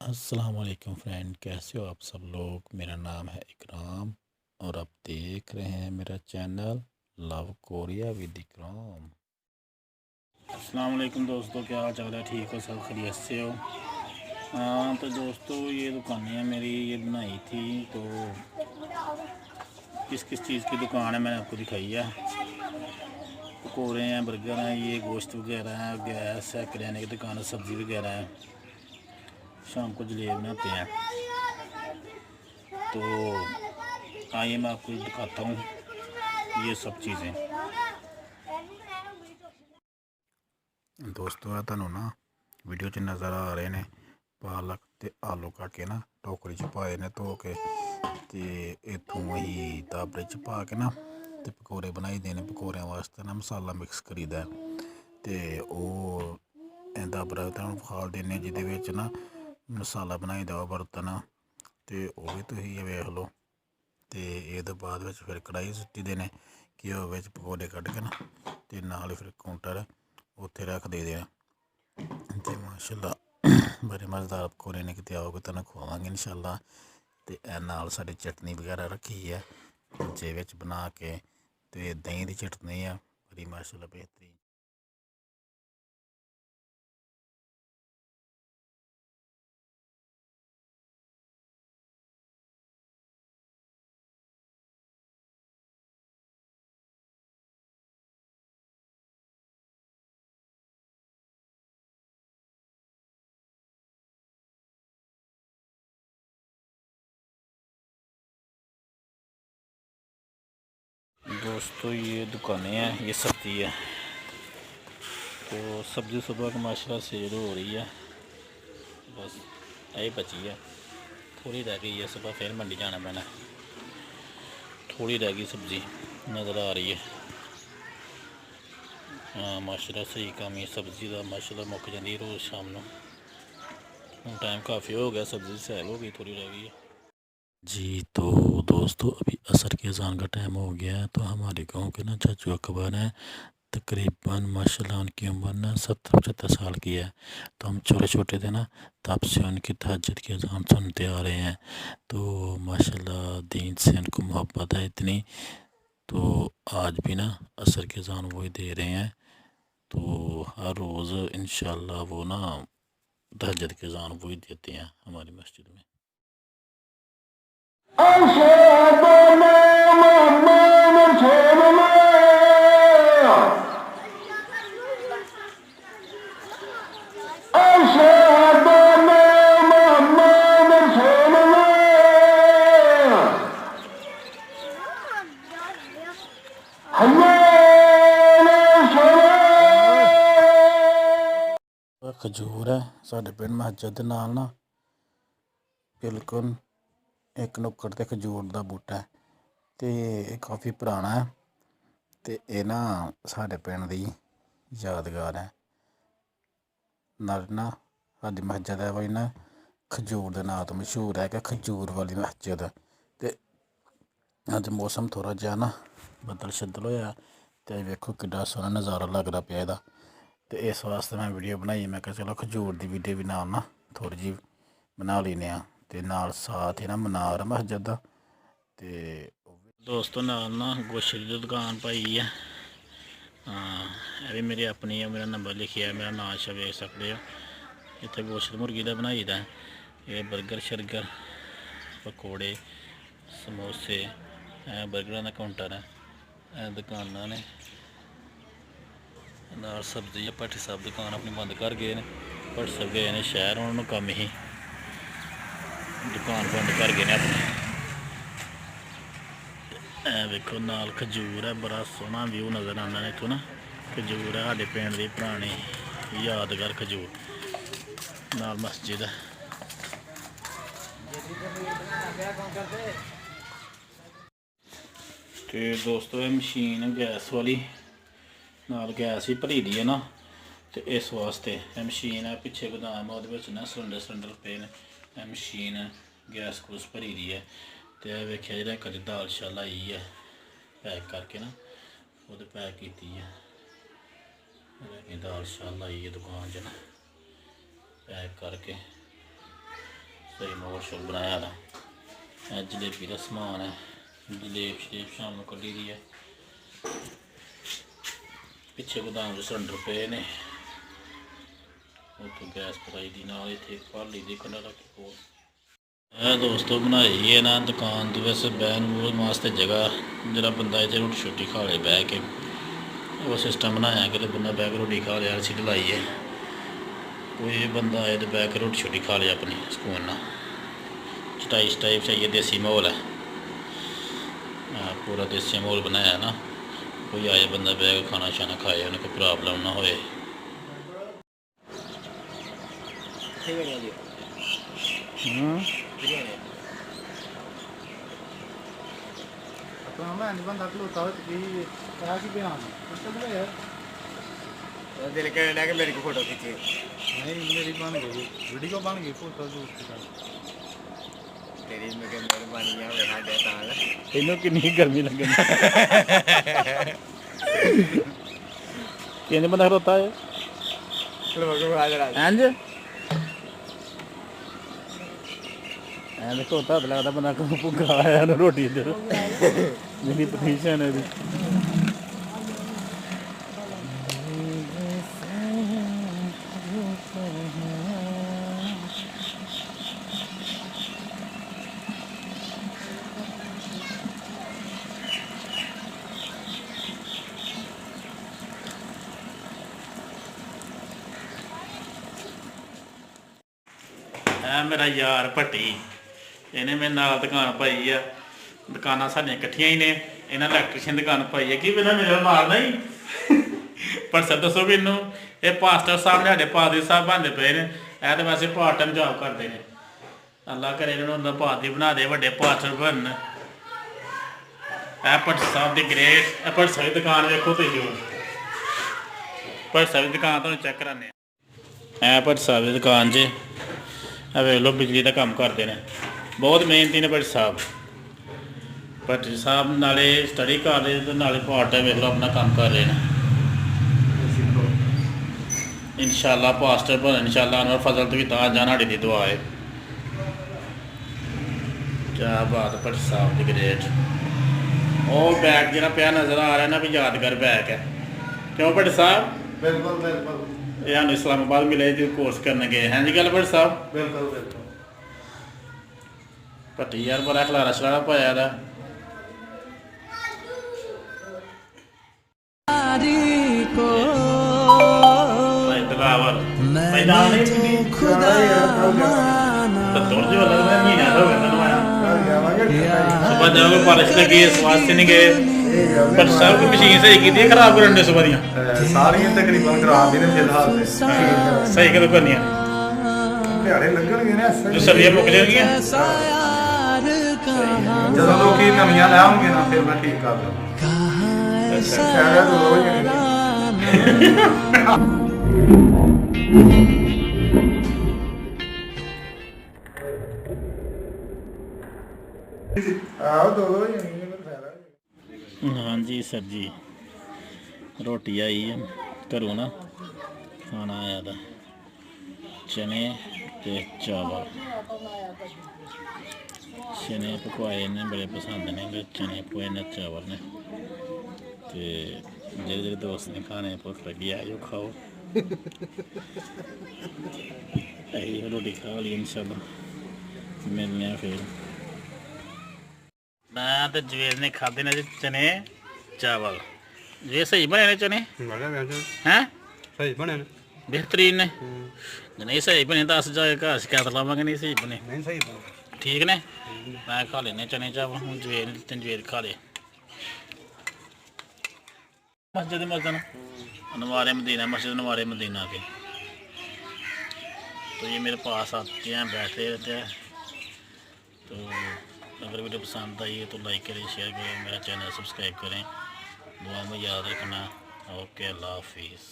अस्सलाम वालेकुम फ्रेंड, कैसे हो आप सब लोग। मेरा नाम है इकराम और आप देख रहे हैं मेरा चैनल लव कोरिया विद इकराम। अस्सलाम वालेकुम दोस्तों, क्या हाल चाल है? ठीक हो सब? खैरियत से हो? हाँ तो दोस्तों, ये दुकानें मेरी ये बनाई थी, तो किस किस चीज़ की दुकान है मैंने आपको दिखाई है। पकौड़े हैं, बर्गर हैं, ये गोश्त वगैरह है, गैस है, किराने की दुकान है, सब्ज़ी वगैरह है। शाम को जलेब बनाते हैं। तो आइए मैं आपको दिखाता हूँ ये सब चीज़ें। दोस्तों ਤੁਹਾਨੂੰ ना वीडियो च नज़र आ रहे हैं पालक ते आलू कट के ना टोकरी च पाए ने धो के, ते इत्थों ही ताबड़े च पा के ना ते पकौड़े बनाई देने। पकौड़ियां वास्ते ना मसाला मिक्स करीदा ते ओह् ताबड़ा तुहानूं विखा देने जिहदे विच ना मसाला बनाई दा बर्तन, ते ओह् भी तुसीं वेख लो। तो ये बाद फिर कढ़ाई सुट्टी देने, घ्यो बिच पकौड़े कढ़ के ना ते नाल फिर काउंटर उत्थे रख दे देना। तो माशाल्लाह बड़े मज़ेदार पकौड़े ने, किते आओगे तुहानूं खवावांगे इंशाल्लाह। ते नाल साडी चटनी वगैरह रखी है जे विच बना के, ते दही दी चटनी है बड़ी माशाल्लाह बेहतरीन। दोस्तों ये दुकानें हैं, ये सब्ज़ी है। तो सब्ज़ी सुबह की माशाल्लाह सेल हो रही है, बस यही बची है, थोड़ी रह गई है। सुबह फिर मंडी जाना पैना, थोड़ी रह गई सब्ज़ी नज़र आ रही है। हाँ माशाल्लाह सही काम है सब्ज़ी का, माशाल्लाह मुक जाती रोज़ शाम को। हूँ टाइम काफ़ी हो गया, सब्ज़ी सैल हो गई, थोड़ी रह गई है जी। तो दोस्तों अभी असर के अज़ान का टाइम हो गया है। तो हमारे गांव के ना चाचू अकबर हैं, तकरीबन माशाल्लाह उनकी उम्र ना 70-75 साल की है। तो हम छोटे छोटे थे ना, तब से उनकी तहज्जुद की अज़ान सुनते आ रहे हैं। तो माशाल्लाह दीन से उनको मोहब्बत है इतनी, तो आज भी ना असर की अज़ान वही दे रहे हैं। तो हर रोज़ इंशाल्लाह वो ना तहज्जुद की अज़ान वही देते हैं हमारी मस्जिद में। खजूर है साढ़े पिंड मस्जिद दे नाल ना बिल्कुल एक नुक्कड़ ते खजूर का बूटा है, तो ये काफ़ी पुराना है। तो ये ना साढ़े पिंड दी यादगार है। नाल ना साडी मस्जिद है भाई ना खजूर के नाम तो मशहूर है कि खजूर वाली मस्जिद। तो अज मौसम थोड़ा जिहा ना बदल शदल होया, तो वेखो किड्डा सोहना नज़ारा लगदा पिया इहदा। तो इस वास्ते मैं वीडियो बनाई, मैं कहा चलो खजूर की वीडियो भी नाल ना थोड़ी जी बना लेने आ। ते नाल साथ ही ना मनार है मस्जिद दा। ते दोस्तों नाल ना गोश्त की दुकान पाई है। हाँ ये भी मेरी अपनी है, मेरा नंबर लिखिया है, मेरा नाम शा वेख सकते हो। इत्थे गोश्त मुर्गी का बनाई दा है। ये बर्गर शर्गर पकौड़े समोसे बर्गर का काउंटर है, दुकाना ने नाल सब्जी। भट्ट साहब दुकान अपनी बंद कर गए हैं, भट्ट साहब गए ने शहर, उन्होंने कम ही दुकान बंद कर गए ने अपनी। वेखो नाल खजूर है, बड़ा सोहना व्यू नज़र आता है इतों ना। खजूर है साढ़े पिंड की पुरानी यादगार खजूर, नाल मस्जिद है। तो दोस्तों ये मशीन गैस वाली, नाल गैस भी भरी दी है ना, तो इस वास्ते यह मशीन है। पिछे गोदाम है, वो ना सिलेंडर पे ने। यह मशीन है, गैस गूस भरी दी है। तो यह वेख्या जो कभी दाल शाल आई है पैक करके ना, वो पैक की है। दाल शाल आई है दुकान च ना पैक करके। सही मोशल बनाया ना। जलेबी का समान है, जलेब शलेब शाम को कड्ढी दी है। पिछे गोदाम सिलेंडर पे ने उतो गैस पकाई दी नाल इत्थे भाली दी कंडा रखी कोल। दोस्तों बनाई है ना दुकान तो वैसे बहन बूहन वास्ते जगह, जरा बंदा इतने रोटी छोटी खा ले बह के, वो सिस्टम बनाया कि बंदा बह के रोटी खा लिया। सीट लाइए कोई बंदा आए तो बह के रोटी छोटी खा लिया अपनी सुकून ना। चटाई शटाई चाहिए, देसी माहौल है, पूरा देसी माहौल बनाया ना। कोई आए बंदा बह के खाना शाना खाए, उन्हें कोई प्रॉब्लम ना होए। बंदा खलोता हो कहा कि बयान दिल कहने लगा कि मेरी को फोटो खींची। नहीं मेरी बन गई वीडियो बन गई फोटो तेरी में के मेरे बनी है वे हाडे ताल इन्हों कितनी गर्मी लगन कितने बंदा खलोता है चलो बगो हाजिर आ इंज देखो होता तो लगता बंदा भुखा आया रोटी दे मेरी पोजीशन है मेरा यार भट्टी, इन्हें मेरे नाल दुकान पाई है। दुकाना साडियां इकट्ठियां ही ने, इन्हें इलैक्ट्रीशियन दुकान पाई है कि बिना मेरे मारना ही पर सर दसो भी इनू ये पास्टर साहब साढ़े पादरी साहब बनते पे ने। ऐ तो वैसे पार्ट टाइम जॉब करते हैं। अल्लाह करे इन्होंने पादरी बना दे, बड़े पास्टर बन। ऐ भट्ट साहब दी ग्रेट। भट्ट साहब की दुकान देखो तुम, भट्ट साहब की दुकान तुम चेक कराने। ऐ भट्ट साहब की दुकान च वे लो बिजली का काम करते हैं, बहुत मेहनती ने भट्ट साहब। भट्ट साहब नाले स्टडी कर रहे तो नाले पार्ट टाइम वेख लो अपना काम कर रहे हैं। इंशाल्लाह पास्टर बन, इंशाल्लाह अनवर फजल तो भी तां जाना साड़ी दी दुआ है। क्या बात, भट्ट साहब दी ग्रेट। वो बैग जो पिया नज़र आ रहा है ना भी यादगार बैग है, क्यों भट्ट साहब? बिल्कुल बिल्कुल ये हम इस्लामाबाद मिले जो कोर्स करने गए हैं जी गल भट्ट साहब। बिल्कुल बिल्कुल भट्टी यार बड़ा खलारा शलारा पाया दा सुबह जाओगे बारिश लगी इस वास्ते नहीं गए। पर सब की मशीन सही की थी, खराब करने सुबह दियां सारियां तकरीबन करा दी ने फिलहाल सही कदों करनियां दिहाड़े लगणगे ने जो सर्दियां मुक जाएंगियां ਜਦੋਂ ਲੋਕੀ ਨਵੀਆਂ ਲਾਉਂਗੇ ਨਾ ਫਿਰ ਮੈਂ ਠੀਕ ਕਰ ਦਾਂ ਸ਼ਾਇਦ ਰੋਜ਼ ਆਹ ਦੋ ਹੀ ਨਹੀਂ ਮੈਨੂੰ ਫਾਇਦਾ। हाँ जी सर जी, रोटी आई है घरों ना, खाना आया था चने ते चावल। चने पकवाए ने बड़े पसंद ने, चने पकाए ने चावल ने। ते जेह्ड़े दोस्त ने खाने भुख लगी आयो खाओ। रोटी खा ली इंशाल्लाह, मिलने फिर। मैं तो जवेद ने खाते ने चने चावल। ये सही बने ने चने हैं? सही बने ने, बेहतरीन ने। नहीं सही बने तो अस जाके घर शिकायत लावांगे, नहीं सही बने। नहीं सही बने ठीक ने, मैं खा लेने चने चावल। हूँ जवेद खा ले। मस्जिद नवारे मदीना, मस्जिद नवारे मदीना के। तो ये मेरे पास आते हैं, बैठते रहते हैं। तो अगर वीडियो पसंद आई है तो लाइक करें, शेयर करें, मेरा चैनल सब्सक्राइब करें। दुआ में याद रखना। ओके, अल्लाह हाफिज़।